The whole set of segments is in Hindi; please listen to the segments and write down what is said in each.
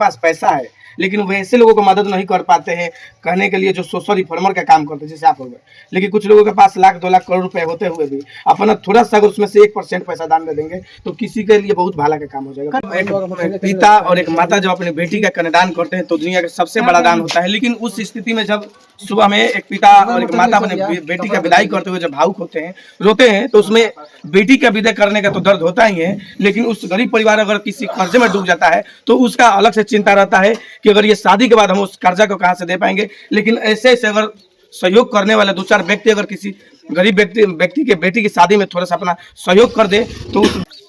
पास पैसा है लेकिन वैसे लोगों को मदद नहीं कर पाते हैं कहने के लिए जो सोशल रिफॉर्मर का काम करते हैं जैसे आप हो गए। लेकिन कुछ लोगों के पास लाख 2 लाख करोड़ रुपए होते हुए भी अपना थोड़ा सा अगर उसमें से 1% पैसा दान दे देंगे तो किसी के लिए बहुत भला का काम हो जाएगा। एक पिता और एक माता जब अपनी बेटी का कन्यादान करते हैं तो दुनिया का सबसे बड़ा दान होता है। लेकिन उस स्थिति में जब सुबह में एक पिता और एक माता अपने बेटी का विदाई करते हुए जब भावुक होते हैं रोते हैं तो उसमें बेटी का विदाई करने का तो दर्द होता ही है, लेकिन उस गरीब परिवार अगर किसी कर्जे में डूब जाता है तो उसका अलग से चिंता रहता है कि अगर ये शादी के बाद हम उस कर्जा को कहाँ से दे पाएंगे। लेकिन ऐसे ऐसे अगर सहयोग करने वाले 2-4 व्यक्ति अगर किसी गरीब व्यक्ति के बेटी की शादी में थोड़ा सा अपना सहयोग कर दे तो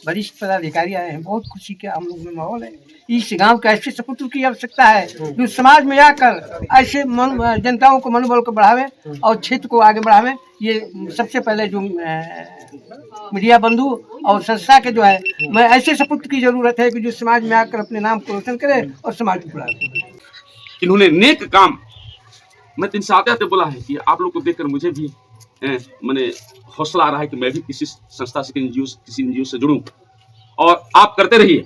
वरिष्ठ पदाधिकारी आए हैं, बहुत खुशी का हम लोग में माहौल है। इस गांव के ऐसे सपूत्र की आवश्यकता है जो समाज में आकर ऐसे जनताओं को मनोबल को बढ़ावे और क्षेत्र को आगे बढ़ावे। ये सबसे पहले जो मीडिया बंधु और संस्था के जो है मैं ऐसे सपूत्र की जरूरत है कि जो समाज में आकर अपने नाम को रोशन करे और समाज को बढ़ावे। इन्होंने नेक काम, मैं इनसे आते आते बोला है कि आप लोग को देखकर मुझे भी मैंने हौसला आ रहा है कि मैं भी किसी संस्था से किसी एनजीओ से जुड़ूं और आप करते रहिए।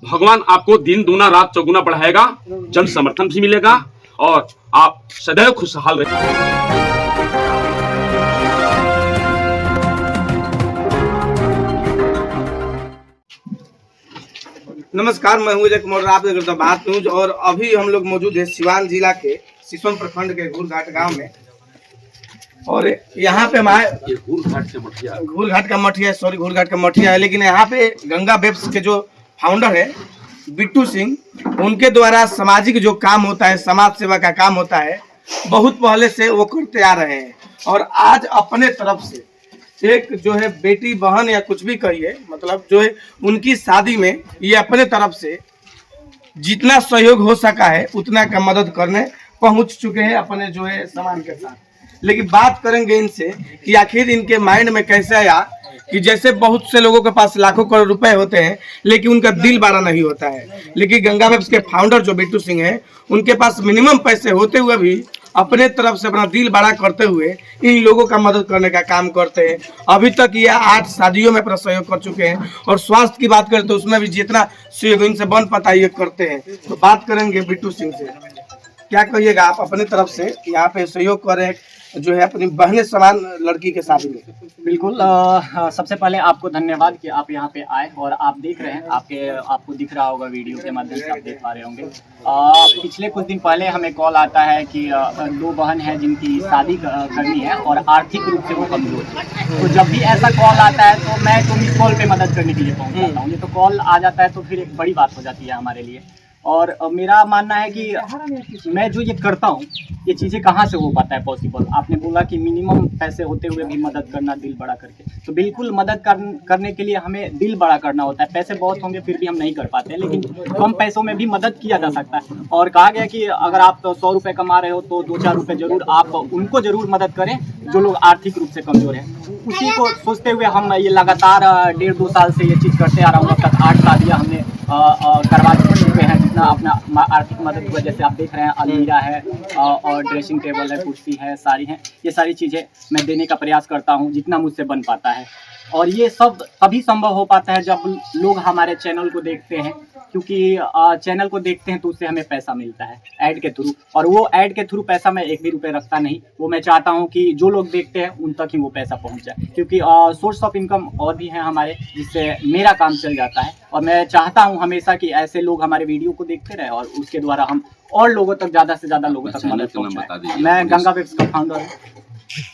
भगवान आपको दिन दूना रात चौगुना बढ़ाएगा, जन समर्थन भी मिलेगा और आप सदैव खुशहाल रहेंगे। नमस्कार, मैं हूँ अजय कुमार, आप देख रहे हैं बात न्यूज। और अभी हम लोग मौजूद है सिवान जिला के सिसवन प्रखंड के घूरघाट गांव में और यहाँ पे हमारे घूरघाट का मठिया है। लेकिन यहाँ पे गंगा वेब्स के जो फाउंडर है बिट्टू सिंह, उनके द्वारा सामाजिक जो काम होता है, समाज सेवा का काम होता है, बहुत पहले से वो करते आ रहे हैं। और आज अपने तरफ से एक जो है बेटी बहन या कुछ भी कहिए, मतलब जो है उनकी शादी में ये अपने तरफ से जितना सहयोग हो सका है उतना का मदद करने पहुंच चुके हैं अपने जो है सामान के साथ। लेकिन बात करेंगे इनसे कि आखिर इनके माइंड में कैसे आया कि जैसे बहुत से लोगों के पास लाखों करोड़ रुपए होते हैं लेकिन उनका दिल बड़ा नहीं होता है। लेकिन गंगा वेब्स के फाउंडर जो बिट्टू सिंह हैं, उनके पास मिनिमम पैसे होते हुए भी अपने तरफ से अपना दिल बड़ा करते हुए इन लोगों का मदद करने का काम करते हैं। अभी तक ये 8 शादियों में अपना सहयोग कर चुके हैं और स्वास्थ्य की बात करें तो उसमें भी जितना सहयोग इनसे बन पाता है ये करते हैं। तो बात करेंगे बिट्टू सिंह से, क्या कहिएगा आप अपने तरफ से यहाँ पे सहयोग करें जो है अपनी बहने समान लड़की के शादी में? बिल्कुल, सबसे पहले आपको धन्यवाद कि आप यहाँ पे आए और आप देख रहे हैं, आपको दिख रहा होगा वीडियो के माध्यम से, आप देख पा रहे होंगे। पिछले कुछ दिन पहले हमें कॉल आता है कि 2 बहन है जिनकी शादी करनी है और आर्थिक रूप से वो कमजोर है। तो जब भी ऐसा कॉल आता है तो मैं तो मिस कॉल पे मदद करने के लिए पहुँच जाता हूँ। ये तो कॉल आ जाता है तो फिर एक बड़ी बात हो जाती है हमारे लिए। और मेरा मानना है कि मैं जो ये करता हूँ ये चीज़ें कहाँ से हो पाता है पॉसिबल। आपने बोला कि मिनिमम पैसे होते हुए भी मदद करना दिल बड़ा करके, तो बिल्कुल मदद करने के लिए हमें दिल बड़ा करना होता है। पैसे बहुत होंगे फिर भी हम नहीं कर पाते हैं, लेकिन कम पैसों में भी मदद किया जा सकता है। और कहा गया कि अगर आप 100 रुपये कमा रहे हो तो 2-4 रुपये जरूर आप उनको जरूर मदद करें जो लोग आर्थिक रूप से कमजोर हैं। उसी को सोचते हुए हम ये लगातार 1.5-2 साल से ये चीज़ करते आ रहा हूँ। अब तक 8 शादियाँ हमने करवा चुके हैं जितना अपना आर्थिक मदद हुआ। जैसे आप देख रहे हैं अलमीरा है और ड्रेसिंग टेबल है, कुर्सी है, साड़ी है, ये सारी चीज़ें मैं देने का प्रयास करता हूँ जितना मुझसे बन पाता है। और ये सब तभी संभव हो पाता है जब लोग हमारे चैनल को देखते हैं, क्योंकि चैनल को देखते हैं तो उससे हमें पैसा मिलता है ऐड के थ्रू। और वो ऐड के थ्रू पैसा मैं 1 भी रुपये रखता नहीं, वो मैं चाहता हूँ कि जो लोग देखते हैं उन तक ही वो पैसा पहुँच जाए, क्योंकि सोर्स ऑफ इनकम और भी हैं हमारे जिससे मेरा काम चल जाता है। और मैं चाहता हूँ हमेशा कि ऐसे लोग हमारे वीडियो को देखते रहे और उसके द्वारा हम और लोगों तक, ज़्यादा से ज़्यादा लोगों तक मदद पहुँचाएं। मैं गंगा वेब्स का फाउंडर हूँ।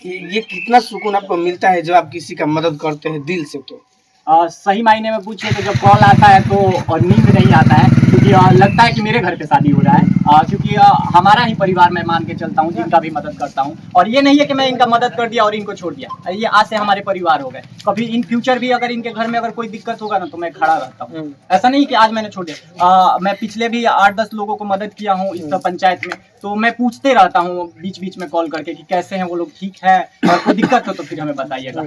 ये कितना सुकून आपको मिलता है जब आप किसी का मदद करते हैं दिल से? तो सही मायने में पूछिए तो जब कॉल आता है तो और नींद नहीं आता है, क्योंकि लगता है कि मेरे घर पे शादी हो रहा है। क्योंकि हमारा ही परिवार मैं मान के चलता हूँ जिनका भी मदद करता हूँ। और ये नहीं है कि मैं इनका मदद कर दिया और इनको छोड़ दिया, ये आज से हमारे परिवार हो गए। कभी इन फ्यूचर भी अगर इनके घर में अगर कोई दिक्कत होगा ना तो मैं खड़ा रहता हूँ। ऐसा नहीं कि आज मैंने छोड़ दिया। मैं पिछले भी 8-10 लोगों को मदद किया हूँ इस पंचायत में, तो मैं पूछते रहता हूँ बीच बीच में कॉल करके कि कैसे हैं वो लोग, ठीक है, और कोई दिक्कत हो तो फिर हमें बताइएगा।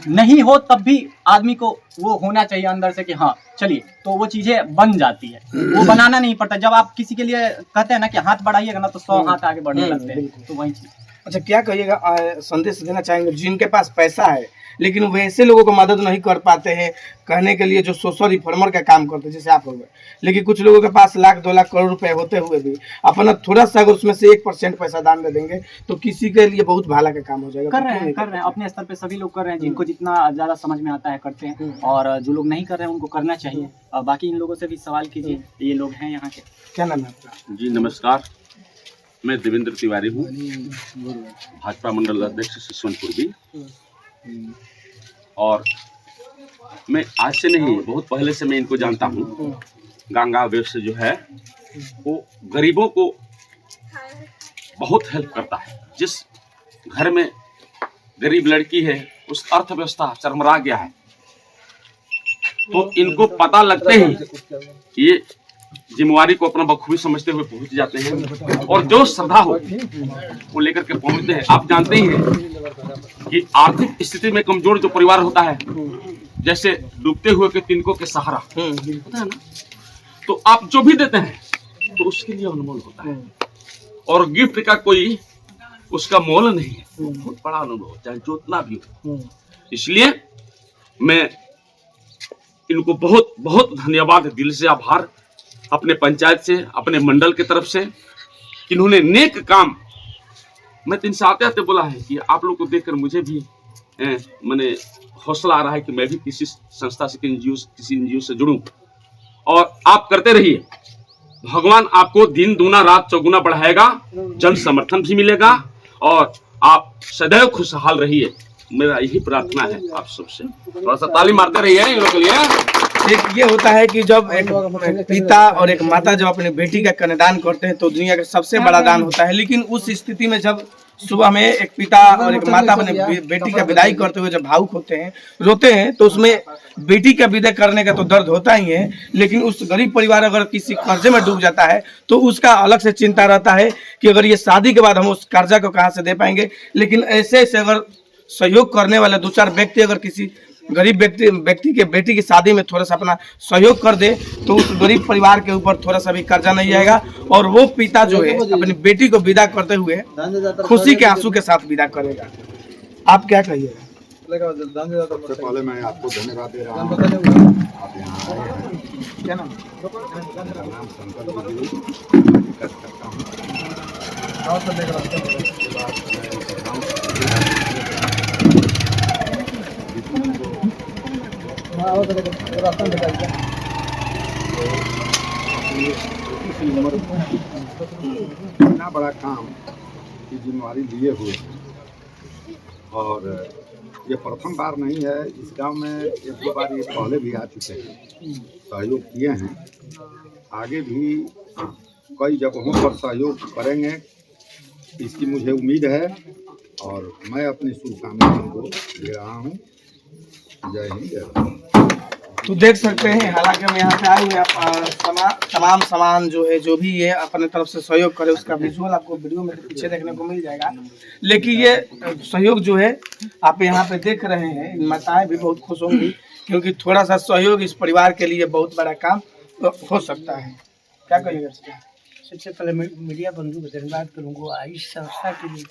नहीं हो तब भी आदमी को वो होना चाहिए अंदर से कि हाँ चलिए, तो वो चीजें बन जाती है। वो बनाना नहीं पड़ता। जब आप किसी के लिए कहते हैं ना कि हाथ बढ़ाइएगा ना तो 100 हाथ आगे बढ़ने लगते हैं, तो वही चीज। अच्छा, क्या कहिएगा, संदेश देना चाहेंगे जिनके पास पैसा है लेकिन वैसे लोगों को मदद नहीं कर पाते हैं कहने के लिए जो सोशल रिफॉर्मर का काम करते हैं, जैसे आप हो गए। लेकिन कुछ लोगों के पास लाख 2 लाख करोड़ रुपए होते हुए भी अपना थोड़ा सा अगर उसमें से 1% पैसा दान दे देंगे तो किसी के लिए बहुत भला का काम हो जाएगा। कर रहे हैं अपने स्तर पे सभी लोग कर रहे हैं, जिनको जितना ज्यादा समझ में आता है करते हैं, और जो लोग नहीं कर रहे हैं उनको करना चाहिए। बाकी इन लोगों से भी सवाल कीजिए, ये लोग हैं यहाँ के। क्या नाम है आपका? जी नमस्कार, मैं देवेंद्र तिवारी हूँ, भाजपा मंडल अध्यक्ष सिसवनपुर भी। और मैं आज से नहीं, बहुत पहले से मैं इनको जानता हूँ। गंगा वेव्स जो है वो गरीबों को बहुत हेल्प करता है। जिस घर में गरीब लड़की है उस अर्थव्यवस्था चरमरा गया है, तो इनको पता लगते ही ये जिम्मेवारी को अपना बखूबी समझते हुए पहुंच जाते हैं, और जो श्रद्धा हो वो लेकर के पहुंचते हैं। आप जानते ही हैं कि आर्थिक स्थिति में कमजोर जो परिवार होता है, जैसे डूबते हुए के तिनकों के सहारा होता है ना, तो आप जो भी देते हैं तो उसके लिए अनमोल होता है, और गिफ्ट का कोई उसका मोल नहीं है, बहुत बड़ा अनुभव चाहे जितना भी हो। इसलिए मैं इनको बहुत बहुत धन्यवाद, दिल से आभार, अपने पंचायत से, अपने मंडल की तरफ से, इन्होंने नेक काम। मैं तो इनसे आते आते बोला है कि आप लोग को देखकर मुझे भी मैंने हौसला आ रहा है कि मैं भी किसी संस्था से, किसी एनजीओ से जुड़ूं, और आप करते रहिए। भगवान आपको दिन दूना रात चौगुना बढ़ाएगा, जन समर्थन भी मिलेगा, और आप सदैव खुशहाल रहिए। मेरा यही प्रार्थना है आप सबसे। थोड़ा सा ताली मारते रहिए इन लोगों के लिए। एक ये होता है कि जब एक पिता और एक माता जब अपनी बेटी का कन्यादान करते हैं तो दुनिया का सबसे बड़ा दान होता है। लेकिन उस स्थिति में जब सुबह में एक पिता और एक माता अपने बेटी का विदाई करते हुए जब भावुक होते हैं, रोते हैं, तो उसमें बेटी का विदाई करने का तो दर्द होता ही है, लेकिन उस गरीब परिवार अगर किसी कर्जे में डूब जाता है तो उसका अलग से चिंता रहता है कि अगर ये शादी के बाद हम उस कर्जा को कहाँ से दे पाएंगे। लेकिन ऐसे अगर सहयोग करने वाले 2-4 व्यक्ति अगर किसी गरीब व्यक्ति के बेटी की शादी में थोड़ा सा अपना सहयोग कर दे तो उस गरीब परिवार के ऊपर थोड़ा सा भी कर्जा नहीं आएगा, और वो पिता जो है अपनी बेटी को विदा करते हुए खुशी के आंसू के साथ विदा करेगा। आप क्या कहिएगा? सबसे पहले मैं आपको धन्यवाद दे रहा हूँ। आप यहाँ आए हैं। क्या नाम? मेरा नाम शंकर गिरी करता हूँ। उसके बाद मैं गाँव इतना बड़ा काम की जिम्मेवारी लिए हुए हैं, और ये प्रथम बार नहीं है। इस गांव में 1-2 बार ये पहले भी आ चुके हैं, सहयोग किए हैं, आगे भी कई जगहों पर सहयोग करेंगे, इसकी मुझे उम्मीद है, और मैं अपनी शुभकामनाओं को दे रहा हूँ। जय हिंद, जय भारत। तो देख सकते हैं, हालांकि हम यहाँ पे आए हुए तमाम सामान जो है, जो भी ये अपने तरफ से सहयोग करे उसका विजुअल आपको वीडियो में पीछे देखने को मिल जाएगा। लेकिन ये सहयोग जो है आप यहाँ पे देख रहे हैं, माताएं भी बहुत खुश होंगी, क्योंकि थोड़ा सा सहयोग इस परिवार के लिए बहुत बड़ा काम हो सकता है। क्या कहिएगा? सबसे पहले मीडिया बंधु को धन्यवाद करूँगा। इस संस्था के लिए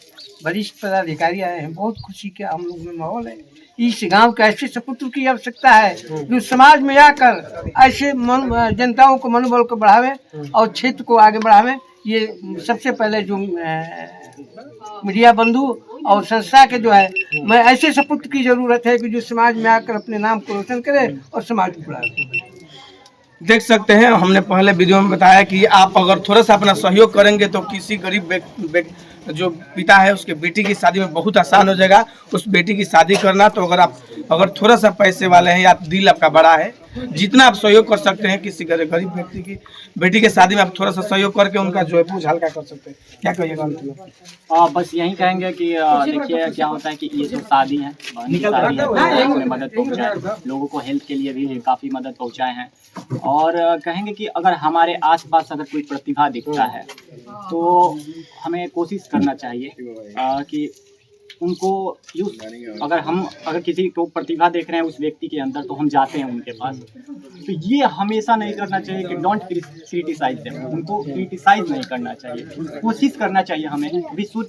वरिष्ठ पदाधिकारी आए हैं, बहुत खुशी के हम लोग में माहौल है। इस गांव का ऐसे सपुत्र की आवश्यकता है जो समाज में आकर ऐसे जनताओं को मनोबल को बढ़ावे और क्षेत्र को आगे बढ़ावे। ये सबसे पहले जो मीडिया बंधु और संस्था के जो है, मैं ऐसे सपुत्र की जरूरत है कि जो समाज में आकर अपने नाम को रोशन करे और समाज को बढ़ावे। देख सकते हैं, हमने पहले वीडियो में बताया कि आप अगर थोड़ा सा अपना सहयोग करेंगे तो किसी गरीब जो पिता है उसके बेटी की शादी में बहुत आसान हो जाएगा। उस बेटी की शादी करना, तो अगर थोड़ा सा पैसे वाले हैं या दिल आपका बड़ा है, जितना आप सहयोग कर सकते हैं किसी गरीब व्यक्ति की बेटी के शादी में आप थोड़ा सा सहयोग करके उनका जो है बोझ हल्का कर सकते हैं। क्या कहिएगा? बस यही कहेंगे कि देखिए क्या होता है कि ये जो शादी है, उसमें मदद पहुँचाए, लोगों को हेल्थ के लिए भी काफ़ी मदद पहुँचाए हैं। और कहेंगे कि अगर हमारे आसपास अगर कोई प्रतिभा दिखता है तो हमें कोशिश करना चाहिए कि उनको यूज, अगर किसी को प्रतिभा देख रहे हैं उस व्यक्ति के अंदर, तो हम जाते हैं उनके पास। तो ये हमेशा नहीं करना चाहिए कि डोंट क्रिटिसाइज देम, उनको क्रिटिसाइज नहीं करना चाहिए, कोशिश करना चाहिए हमें। We should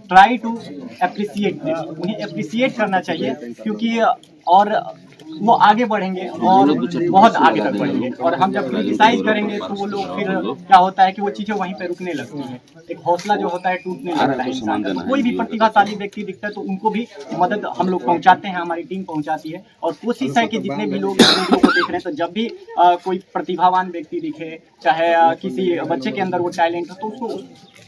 try to appreciate them, उन्हें अप्रिसिएट करना चाहिए, क्योंकि और वो आगे बढ़ेंगे और बहुत आगे तक बढ़ेंगे। और हम जब क्रिटिसाइज करेंगे तो वो लोग फिर क्या होता है कि वो चीज़ें वहीं पे रुकने लगती हैं, एक हौसला जो होता है टूटने लगता है इंसान का। कोई भी प्रतिभाशाली व्यक्ति दिखता है तो उनको भी मदद हम लोग पहुंचाते हैं, हमारी टीम पहुंचाती है। और कोशिश है कि जितने भी लोग इस वीडियो को देख रहे हैं, तो जब भी कोई प्रतिभावान व्यक्ति दिखे, चाहे किसी बच्चे के अंदर वो टैलेंट हो, तो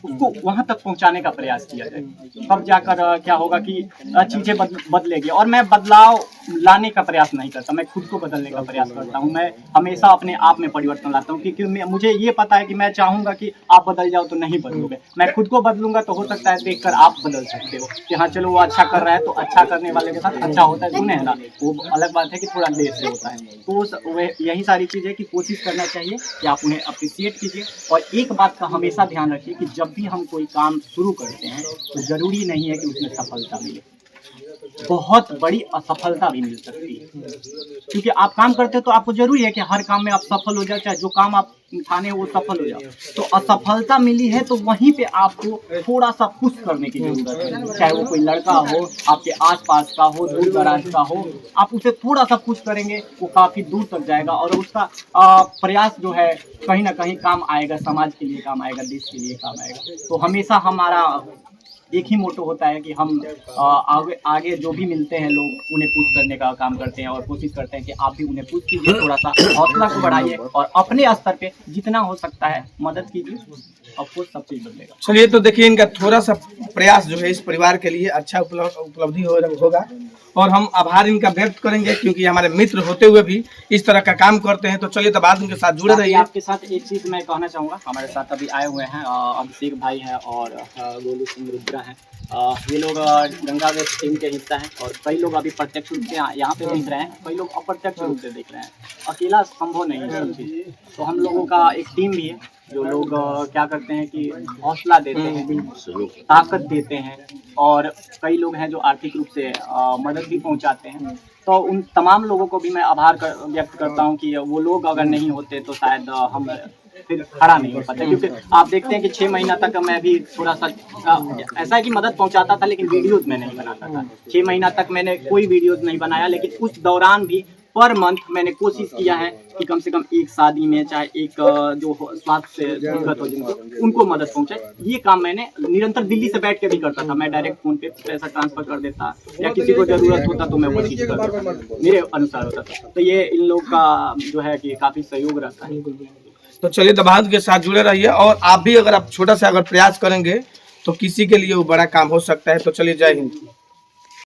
उसको वहां तक पहुंचाने का प्रयास किया जाए। तब जाकर क्या होगा कि चीजें बदलेगी। और मैं बदलाव लाने का प्रयास नहीं करता, मैं खुद को बदलने का प्रयास करता हूं। मैं हमेशा अपने आप में परिवर्तन लाता हूं, क्योंकि मुझे ये पता है कि मैं चाहूंगा कि आप बदल जाओ तो नहीं बदलोगे। मैं खुद को बदलूंगा तो हो सकता है देखकर आप बदल सकते हो कि हाँ चलो वो अच्छा कर रहा है, तो अच्छा करने वाले के साथ अच्छा होता है, सुने है ना। वो अलग बात है कि थोड़ा देर से होता है। तो यही सारी चीजें की कोशिश करना चाहिए कि आप उन्हें अप्रिसिएट कीजिए। और एक बात का हमेशा ध्यान रखिए कि जब भी हम कोई काम शुरू करते हैं तो जरूरी नहीं है कि उसमें सफलता मिले, बहुत बड़ी असफलता भी मिल सकती है। क्योंकि आप काम करते हैं तो आपको जरूरी है कि हर काम में आप सफल हो जाए, चाहे जो काम आप ठाने वो सफल हो जाए। तो असफलता मिली है तो वहीं पे आपको थोड़ा सा पुश करने की जरूरत है, चाहे वो कोई लड़का हो, आपके आसपास का हो, दूर दराज का हो, आप उसे थोड़ा सा पुश करेंगे, वो काफी दूर तक जाएगा। और उसका प्रयास जो है कहीं ना कहीं काम आएगा, समाज के लिए काम आएगा, देश के लिए काम आएगा। तो हमेशा हमारा एक ही मोटो होता है कि हम आगे जो भी मिलते हैं लोग, उन्हें पुश करने का काम करते हैं और कोशिश करते हैं कि आप भी उन्हें पुश कीजिए, थोड़ा सा हौसला को बढ़ाइए और अपने स्तर पे जितना हो सकता है मदद कीजिए, आपको सब चीज बदलेगा। चलिए, तो देखिए इनका थोड़ा सा प्रयास जो है इस परिवार के लिए अच्छा उपलब्धि होगा और हम आभार इनका व्यक्त करेंगे, क्योंकि हमारे मित्र होते हुए भी इस तरह का काम करते हैं। तो चलिए, तो बाद उनके साथ जुड़े रहिए। आपके साथ एक चीज मैं कहना चाहूँगा, हमारे साथ अभी आए हुए हैं अभिषेक भाई हैं और गोलू सिंह रुद्रा हैं। ये लोग गंगा वेब टीम के हिस्सा हैं और कई लोग अभी प्रत्यक्ष रूप से यहाँ पे देख रहे हैं, कई लोग अप्रत्यक्ष रूप से देख रहे हैं। अकेला संभव नहीं है सब चीज़, तो हम लोगों का एक टीम भी है जो लोग क्या करते हैं कि हौसला देते हैं, ताकत देते हैं, और कई लोग हैं जो आर्थिक रूप से मदद भी पहुंचाते हैं। तो उन तमाम लोगों को भी मैं आभार व्यक्त करता हूं कि वो लोग अगर नहीं होते तो शायद हम फिर खड़ा नहीं हो पाते। क्योंकि आप देखते हैं कि 6 महीना तक मैं भी थोड़ा सा ऐसा है कि मदद पहुंचाता था, लेकिन वीडियोज में नहीं बनाता था। 6 महीना तक मैंने कोई वीडियोज नहीं बनाया, लेकिन उस दौरान भी पर मंथ मैंने कोशिश किया है कि कम से कम एक शादी में, चाहे एक जो स्वास्थ्य से दिक्कत हो जिनको, उनको मदद पहुंचाए। ये काम मैंने निरंतर दिल्ली से बैठ के भी करता था। मैं डायरेक्ट फोन पे पैसा ट्रांसफर कर देता, या किसी को जरूरत होता तो मैं वो चीज़ कर देता, मेरे अनुसार होता था। तो ये इन लोग का जो है कि काफ़ी सहयोग रहता है। तो चलिए, दबाव के साथ जुड़े रहिए और आप भी अगर आप छोटा सा अगर प्रयास करेंगे तो किसी के लिए वो बड़ा काम हो सकता है। तो चलिए, जय हिंद।